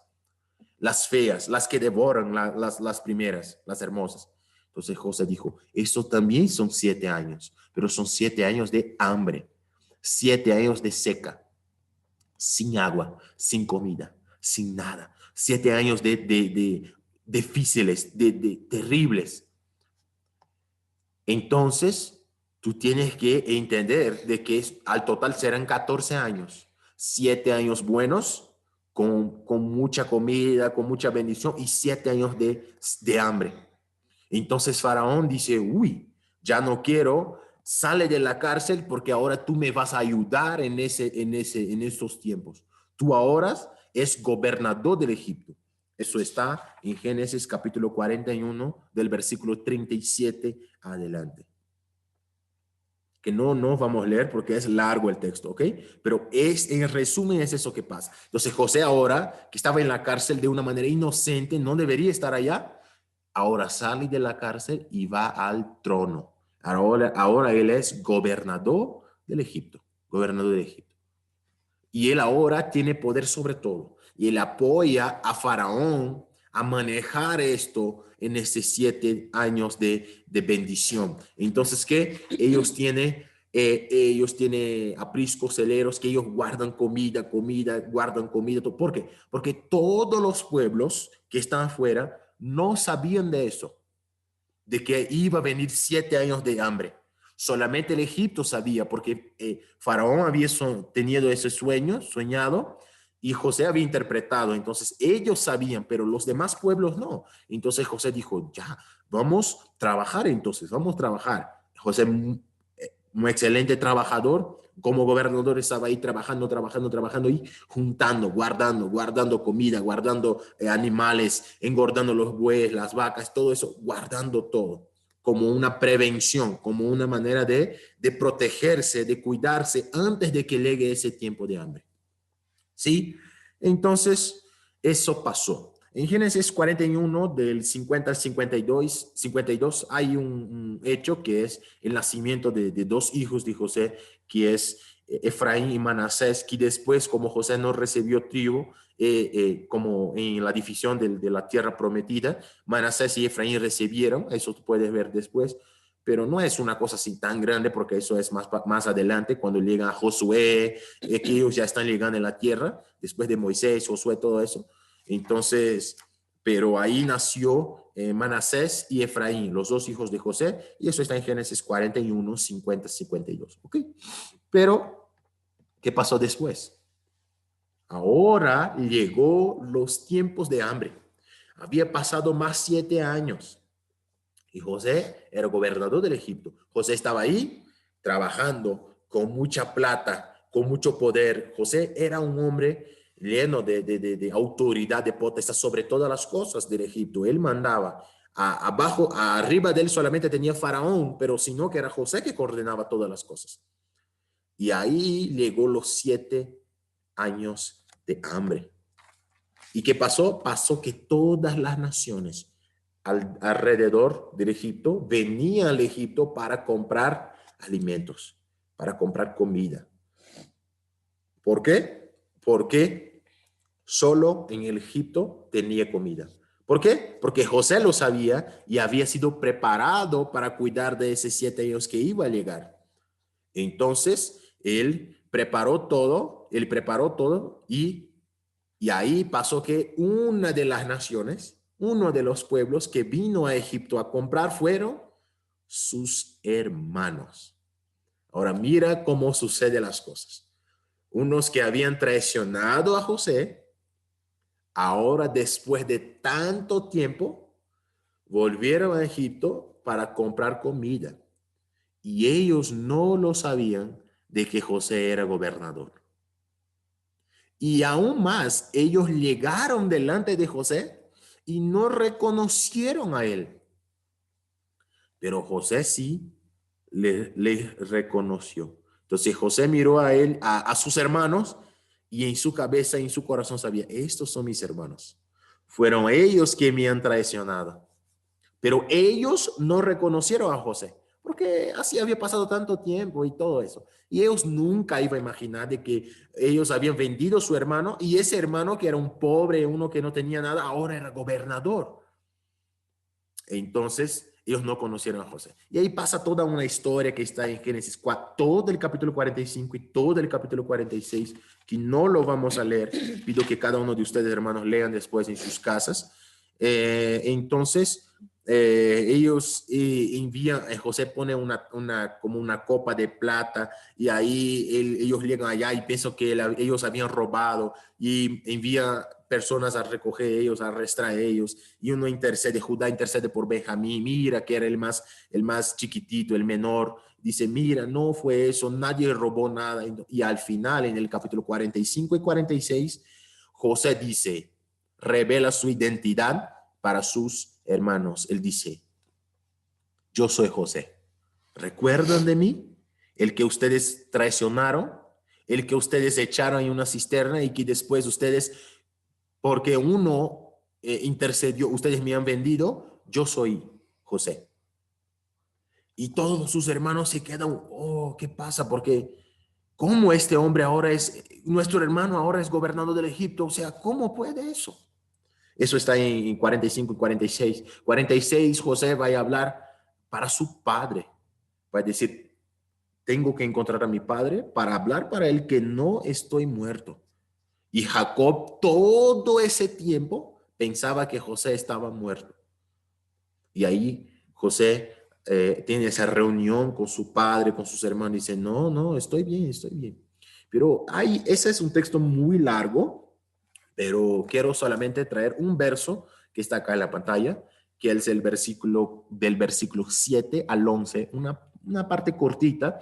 Las feas, las que devoran las primeras, las hermosas. Entonces José dijo, eso también son 7 años, pero son 7 años de hambre, 7 años de seca, sin agua, sin comida, sin nada. 7 años de difíciles, de terribles. Entonces, tú tienes que entender de que al total serán 14 años. 7 años buenos, con mucha comida, con mucha bendición, y 7 años de hambre. Entonces Faraón dice, uy, ya no quiero, sale de la cárcel porque ahora tú me vas a ayudar en estos tiempos. Tú ahora es gobernador del Egipto. Eso está en Génesis capítulo 41 del versículo 37 adelante. Que no vamos a leer porque es largo el texto, ¿ok? Pero en resumen es eso que pasa. Entonces José ahora, que estaba en la cárcel de una manera inocente, no debería estar allá, ahora sale de la cárcel y va al trono. Ahora él es gobernador del Egipto, gobernador del Egipto. Y él ahora tiene poder sobre todo. Y él apoya a Faraón a manejar esto en estos 7 años de bendición. Entonces, ¿qué? Ellos tienen apriscos, celeros, que ellos guardan comida, guardan comida. ¿Por qué? Porque todos los pueblos que están afuera no sabían de eso, de que iba a venir 7 años de hambre. Solamente el Egipto sabía, porque Faraón había tenido ese sueño, soñado, y José había interpretado. Entonces ellos sabían, pero los demás pueblos no. Entonces José dijo, ya, vamos a trabajar entonces, vamos a trabajar. José, un excelente trabajador, como gobernador estaba ahí trabajando y juntando, guardando comida, guardando animales, engordando los bueyes, las vacas, todo eso, guardando todo como una prevención, como una manera de protegerse, de cuidarse antes de que llegue ese tiempo de hambre. ¿Sí? Entonces, eso pasó. En Génesis 41, del 50 al 52 hay un hecho que es el nacimiento de 2 hijos de José, que es Efraín y Manasés, que después, como José no recibió trigo, como en la división de la tierra prometida, Manasés y Efraín recibieron, eso tú puedes ver después, pero no es una cosa así tan grande porque eso es más adelante, cuando llega Josué, que ellos ya están llegando en la tierra, después de Moisés, Josué, todo eso. Entonces, pero ahí nació Manasés y Efraín, los 2 hijos de José, y eso está en Génesis 41, 50, 52. ¿Ok? Pero, ¿qué pasó después? Ahora llegó los tiempos de hambre. Había pasado más 7 años. Y José era gobernador del Egipto. José estaba ahí trabajando con mucha plata, con mucho poder. José era un hombre lleno de autoridad, de potestad sobre todas las cosas del Egipto. Él mandaba. Abajo, arriba de él solamente tenía Faraón, pero sino que era José que coordenaba todas las cosas. Y ahí llegó los 7 años de hambre. ¿Y qué pasó? Pasó que todas las naciones alrededor del Egipto venían al Egipto para comprar alimentos, para comprar comida. ¿Por qué? Porque solo en el Egipto tenía comida. ¿Por qué? Porque José lo sabía y había sido preparado para cuidar de esos 7 años que iba a llegar. Entonces, él preparó todo y ahí pasó que una de las naciones, uno de los pueblos que vino a Egipto a comprar fueron sus hermanos. Ahora mira cómo suceden las cosas. Unos que habían traicionado a José, ahora después de tanto tiempo, volvieron a Egipto para comprar comida. Y ellos no lo sabían de que José era gobernador. Y aún más, ellos llegaron delante de José y no reconocieron a él. Pero José sí le reconoció. Entonces José miró a él, a sus hermanos, y en su cabeza, en su corazón sabía, estos son mis hermanos. Fueron ellos que me han traicionado. Pero ellos no reconocieron a José, porque así había pasado tanto tiempo y todo eso. Y ellos nunca iban a imaginar de que ellos habían vendido a su hermano y ese hermano que era un pobre, uno que no tenía nada, ahora era gobernador. Entonces, ellos no conocieron a José. Y ahí pasa toda una historia que está en Génesis 4, todo el capítulo 45 y todo el capítulo 46, que no lo vamos a leer. Pido que cada uno de ustedes, hermanos, lean después en sus casas. Entonces, ellos envían, José pone como una copa de plata y ahí ellos llegan allá y piensan que ellos habían robado y envían personas a recoger ellos, a arrestar a ellos, y uno intercede, Judá intercede por Benjamín, mira que era el más chiquitito, el menor, dice, mira, no fue eso, nadie robó nada, y al final, en el capítulo 45 y 46, José dice, revela su identidad para sus hermanos, él dice, yo soy José, ¿recuerdan de mí? El que ustedes traicionaron, el que ustedes echaron en una cisterna y que después ustedes porque uno intercedió, ustedes me han vendido, yo soy José. Y todos sus hermanos se quedan, oh, ¿qué pasa? Porque ¿cómo este hombre ahora nuestro hermano ahora es gobernador del Egipto? O sea, ¿cómo puede eso? Eso está en 45 y 46. 46, José va a hablar para su padre. Va a decir, tengo que encontrar a mi padre para hablar para él que no estoy muerto. Y Jacob todo ese tiempo pensaba que José estaba muerto. Y ahí José tiene esa reunión con su padre, con sus hermanos, y dice, no, no, estoy bien, estoy bien. Pero ese es un texto muy largo, pero quiero solamente traer un verso que está acá en la pantalla, que es el versículo del versículo 7 al 11, una parte cortita.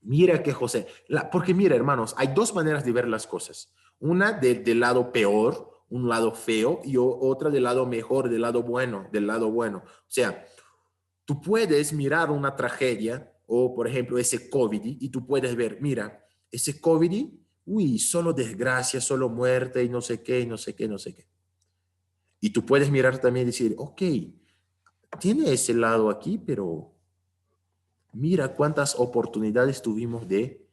Mira que José, porque mira, hermanos, hay dos maneras de ver las cosas. Una del lado peor, un lado feo, y otra del lado mejor, del lado bueno, del lado bueno. O sea, tú puedes mirar una tragedia o, por ejemplo, ese COVID y tú puedes ver, mira, ese COVID, uy, solo desgracia, solo muerte y no sé qué, no sé qué, no sé qué. Y tú puedes mirar también y decir, ok, tiene ese lado aquí, pero mira cuántas oportunidades tuvimos de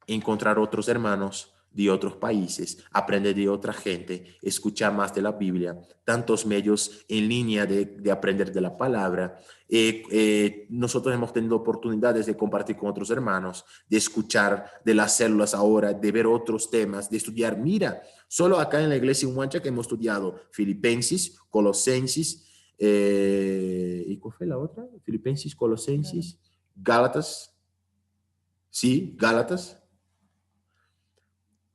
encontrar otros hermanos de otros países, aprender de otra gente, escuchar más de la Biblia, tantos medios en línea de aprender de la palabra. Nosotros hemos tenido oportunidades de compartir con otros hermanos, de escuchar de las células ahora, de ver otros temas, de estudiar. Mira, solo acá en la iglesia en Huancha que hemos estudiado Filipenses, Colosenses, ¿y cuál fue la otra? Filipenses, Colosenses, Gálatas, sí, Gálatas.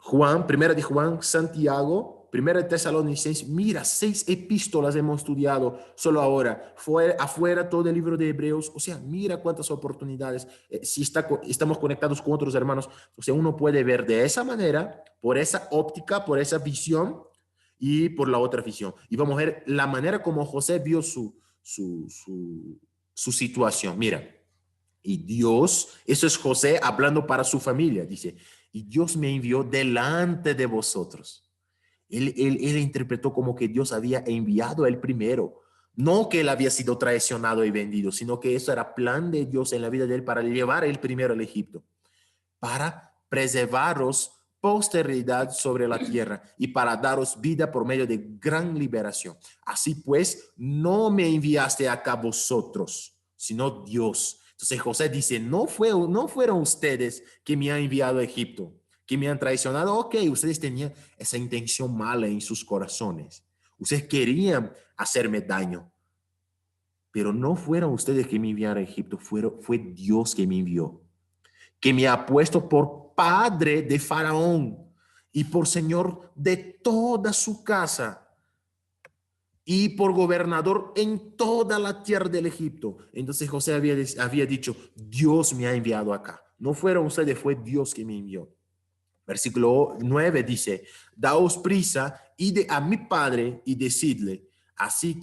Juan, primera de Juan, Santiago, primera de Tesalonicenses, mira, 6 epístolas hemos estudiado solo ahora, afuera todo el libro de Hebreos, o sea, mira cuántas oportunidades, si estamos conectados con otros hermanos, o sea, uno puede ver de esa manera, por esa óptica, por esa visión y por la otra visión. Y vamos a ver la manera como José vio su situación, mira. Y Dios, eso es José hablando para su familia, dice, y Dios me envió delante de vosotros. Él interpretó como que Dios había enviado a él primero, no que él había sido traicionado y vendido, sino que eso era plan de Dios en la vida de él para llevar a él primero al Egipto, para preservaros posteridad sobre la tierra y para daros vida por medio de gran liberación. Así pues, no me enviaste acá vosotros, sino Dios. Entonces José dice, no fueron ustedes que me han enviado a Egipto, que me han traicionado. Ok, ustedes tenían esa intención mala en sus corazones. Ustedes querían hacerme daño, pero no fueron ustedes que me enviaron a Egipto, fue Dios que me envió, que me ha puesto por padre de Faraón y por señor de toda su casa y por gobernador en toda la tierra del Egipto. Entonces José había dicho, Dios me ha enviado acá. No fueron ustedes, fue Dios que me envió. Versículo 9 dice, daos prisa, id a mi padre y decidle, así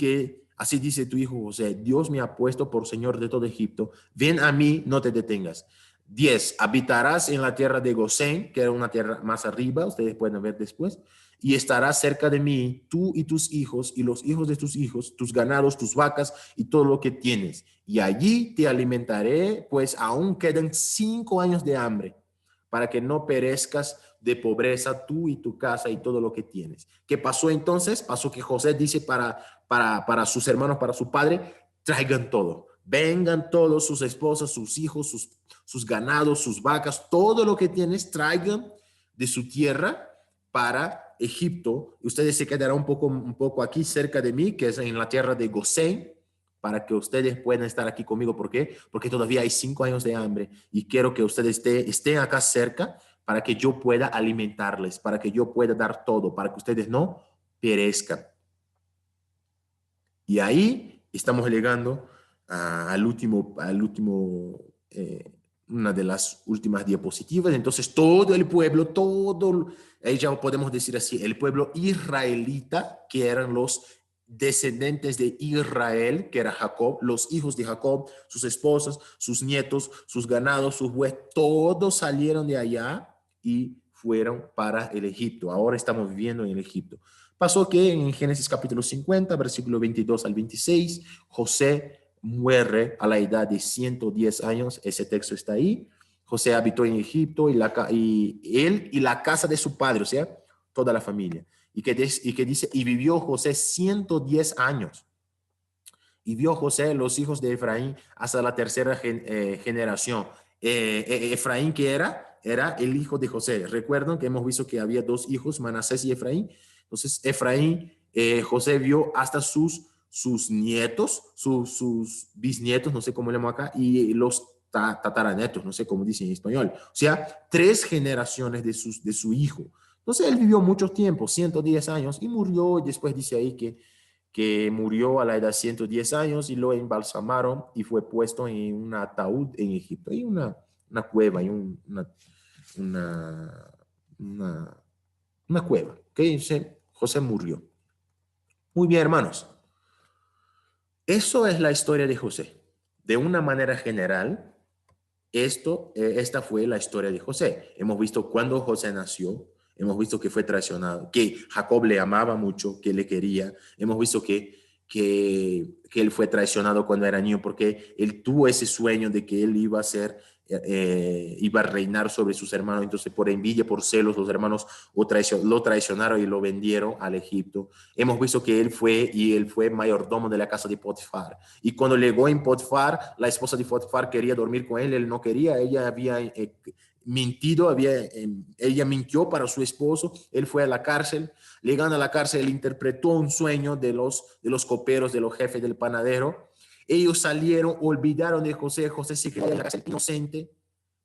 dice tu hijo José, Dios me ha puesto por señor de todo Egipto, ven a mí, no te detengas. 10, habitarás en la tierra de Gosén, que era una tierra más arriba, ustedes pueden ver después, y estarás cerca de mí, tú y tus hijos, y los hijos de tus hijos, tus ganados, tus vacas, y todo lo que tienes. Y allí te alimentaré, pues aún quedan 5 años de hambre, para que no perezcas de pobreza tú y tu casa y todo lo que tienes. ¿Qué pasó entonces? Pasó que José dice para sus hermanos, para su padre, traigan todo. Vengan todos sus esposas, sus hijos, sus ganados, sus vacas, todo lo que tienes, traigan de su tierra para Egipto. Ustedes se quedarán un poco aquí cerca de mí, que es en la tierra de Gosén, para que ustedes puedan estar aquí conmigo. ¿Por qué? Porque todavía hay 5 años de hambre y quiero que ustedes estén acá cerca para que yo pueda alimentarles, para que yo pueda dar todo, para que ustedes no perezcan. Y ahí estamos llegando al último, una de las últimas diapositivas. Entonces todo el pueblo, ahí ya podemos decir así, el pueblo israelita, que eran los descendientes de Israel, que era Jacob, los hijos de Jacob, sus esposas, sus nietos, sus ganados, sus bueyes, todos salieron de allá y fueron para el Egipto. Ahora estamos viviendo en el Egipto. Pasó que en Génesis capítulo 50, versículo 22 al 26, José muere a la edad de 110 años. Ese texto está ahí. José habitó en Egipto y él y la casa de su padre, o sea, toda la familia. Y que dice, y vivió José 110 años. Y vio José los hijos de Efraín hasta la tercera generación. Efraín, que era el hijo de José. Recuerdan que hemos visto que había 2 hijos, Manasés y Efraín. Entonces, Efraín, José vio hasta sus nietos, sus bisnietos, no sé cómo le llamo acá, y los tataranetos, no sé cómo dicen en español. O sea, 3 generaciones de su hijo. Entonces, él vivió mucho tiempo, 110 años, y murió. Y después dice ahí que murió a la edad de 110 años y lo embalsamaron y fue puesto en un ataúd en Egipto. Hay una cueva, hay una cueva. ¿Okay? José murió. Muy bien, hermanos. Eso es la historia de José. De una manera general, esta fue la historia de José. Hemos visto cuándo José nació, hemos visto que fue traicionado, que Jacob le amaba mucho, que le quería. Hemos visto que él fue traicionado cuando era niño porque él tuvo ese sueño de que él iba a reinar sobre sus hermanos. Entonces, por envidia, por celos, los hermanos lo traicionaron y lo vendieron al Egipto. Hemos visto que él fue mayordomo de la casa de Potifar. Y cuando llegó en Potifar, la esposa de Potifar quería dormir con él no quería. Ella había mentido, ella mintió para su esposo. Él fue a la cárcel. Llegando a la cárcel, él interpretó un sueño de los coperos, de los jefes del panadero. Ellos salieron, olvidaron de José. José se quedó en la cárcel inocente.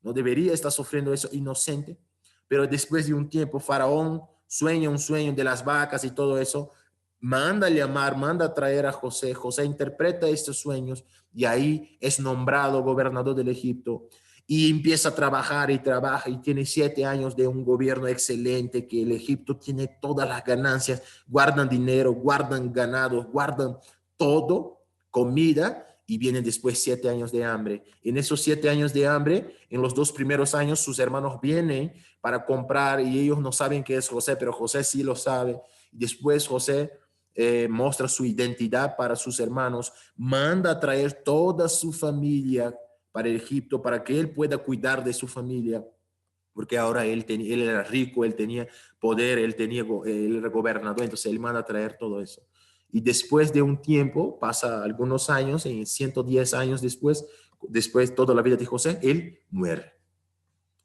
No debería estar sufriendo eso, inocente. Pero después de un tiempo, Faraón sueña un sueño de las vacas y todo eso. Manda a llamar, manda a traer a José. José interpreta estos sueños y ahí es nombrado gobernador del Egipto. Y empieza a trabajar y trabaja y tiene 7 años de un gobierno excelente, que el Egipto tiene todas las ganancias, guardan dinero, guardan ganados, guardan todo, comida, y vienen después 7 años de hambre. En esos 7 años de hambre, en los 2 primeros años, sus hermanos vienen para comprar y ellos no saben qué es José, pero José sí lo sabe. Después José muestra su identidad para sus hermanos, manda a traer toda su familia para Egipto, para que él pueda cuidar de su familia. porque ahora él era rico, él tenía poder, él era gobernador, entonces él manda a traer todo eso. Y después de un tiempo, pasa algunos años, en 110 años después toda la vida de José, él muere.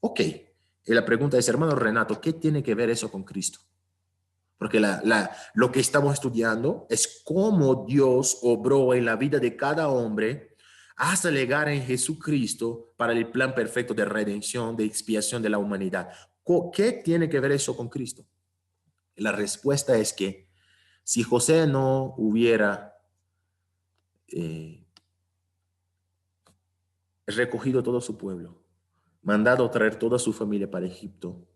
Ok, y la pregunta es, hermano Renato, ¿qué tiene que ver eso con Cristo? Porque lo que estamos estudiando es cómo Dios obró en la vida de cada hombre hasta llegar en Jesucristo para el plan perfecto de redención, de expiación de la humanidad. ¿Qué tiene que ver eso con Cristo? La respuesta es que si José no hubiera eh, recogido todo su pueblo, mandado traer toda su familia para Egipto,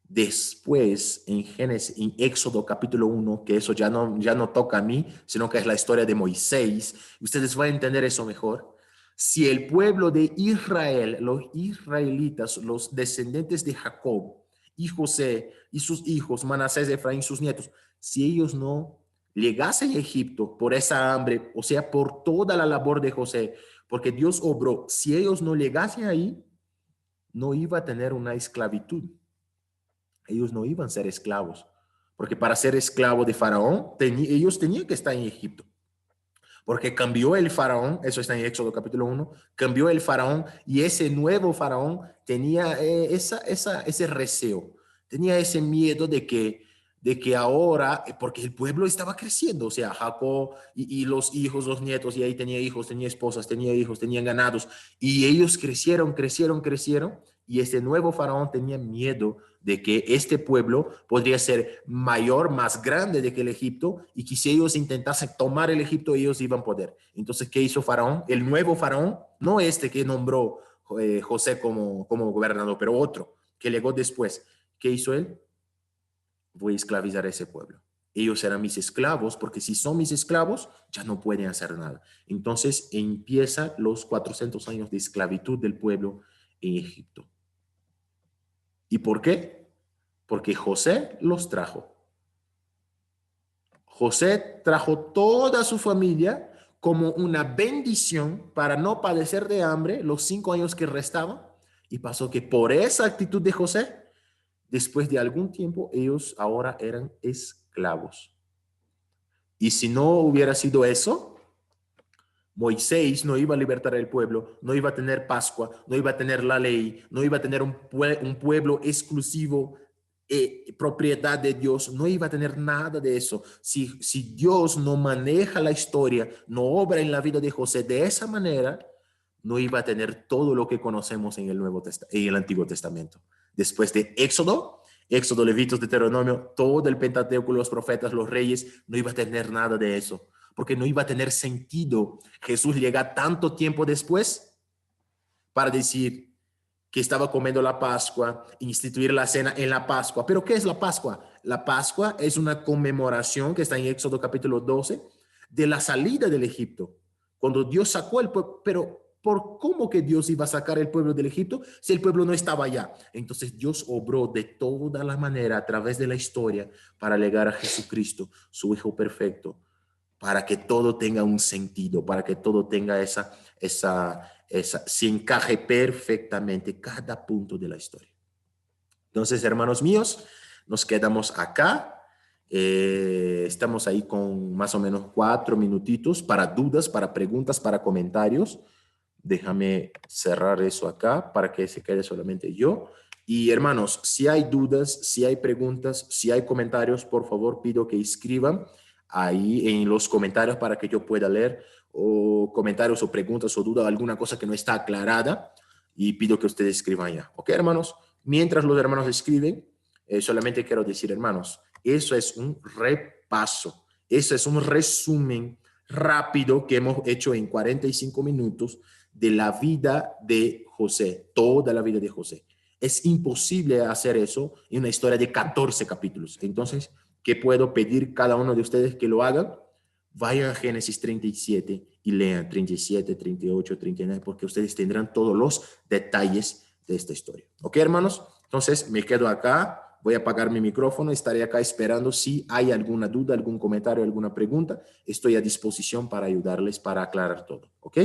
después en Éxodo capítulo 1, que eso ya no toca a mí, sino que es la historia de Moisés, ustedes van a entender eso mejor. Si el pueblo de Israel, los israelitas, los descendientes de Jacob y José y sus hijos, Manasés, Efraín, sus nietos, si ellos no llegasen a Egipto por esa hambre, o sea, por toda la labor de José, porque Dios obró, si ellos no llegasen ahí, no iba a tener una esclavitud. Ellos no iban a ser esclavos, porque para ser esclavo de Faraón, ellos tenían que estar en Egipto, porque cambió el Faraón, eso está en Éxodo capítulo 1, cambió el Faraón y ese nuevo Faraón tenía ese receo, tenía ese miedo de que ahora, porque el pueblo estaba creciendo, o sea, Jacob y los hijos, los nietos, y ahí tenía hijos, tenía esposas, tenía hijos, tenían ganados, y ellos crecieron, y ese nuevo Faraón tenía miedo de que este pueblo podría ser mayor, más grande de que el Egipto, y que si ellos intentasen tomar el Egipto, ellos iban a poder. Entonces, ¿qué hizo Faraón? El nuevo Faraón, no este que nombró José como gobernador, pero otro que llegó después. ¿Qué hizo él? Voy a esclavizar a ese pueblo. Ellos serán mis esclavos, porque si son mis esclavos, ya no pueden hacer nada. Entonces empieza los 400 años de esclavitud del pueblo en Egipto. ¿Y por qué? Porque José los trajo. José trajo toda su familia como una bendición para no padecer de hambre los 5 años que restaban. Y pasó que por esa actitud de José, después de algún tiempo, ellos ahora eran esclavos. Y si no hubiera sido eso, Moisés no iba a libertar al pueblo, no iba a tener Pascua, no iba a tener la ley, no iba a tener un pueblo exclusivo, propiedad de Dios, no iba a tener nada de eso. Si Dios no maneja la historia, no obra en la vida de José de esa manera, no iba a tener todo lo que conocemos en el Antiguo Testamento. Después de Éxodo, Levíticos, Deuteronomio, todo el Pentateuco, los profetas, los reyes, no iba a tener nada de eso, porque no iba a tener sentido Jesús llega tanto tiempo después para decir que estaba comiendo la Pascua, instituir la cena en la Pascua. ¿Pero qué es la Pascua? La Pascua es una conmemoración que está en Éxodo capítulo 12 de la salida del Egipto, cuando Dios sacó el pueblo, pero ¿por cómo que Dios iba a sacar el pueblo del Egipto si el pueblo no estaba allá? Entonces Dios obró de toda la manera a través de la historia para llegar a Jesucristo, su Hijo perfecto, para que todo tenga un sentido, para que todo tenga se encaje perfectamente cada punto de la historia. Entonces, hermanos míos, nos quedamos acá. Estamos ahí con más o menos 4 minutitos para dudas, para preguntas, para comentarios. Déjame cerrar eso acá para que se quede solamente yo. Y hermanos, si hay dudas, si hay preguntas, si hay comentarios, por favor pido que escriban ahí en los comentarios para que yo pueda leer, o comentarios o preguntas o dudas, alguna cosa que no está aclarada, y pido que ustedes escriban ya. ¿Ok, hermanos? Mientras los hermanos escriben, solamente quiero decir, hermanos, eso es un repaso, eso es un resumen rápido que hemos hecho en 45 minutos de la vida de José, toda la vida de José. Es imposible hacer eso en una historia de 14 capítulos. Entonces, ¿qué puedo pedir cada uno de ustedes que lo hagan? Vayan a Génesis 37 y lean 37, 38, 39, porque ustedes tendrán todos los detalles de esta historia. ¿Ok, hermanos? Entonces, me quedo acá, voy a apagar mi micrófono, estaré acá esperando si hay alguna duda, algún comentario, alguna pregunta. Estoy a disposición para ayudarles, para aclarar todo. ¿Ok?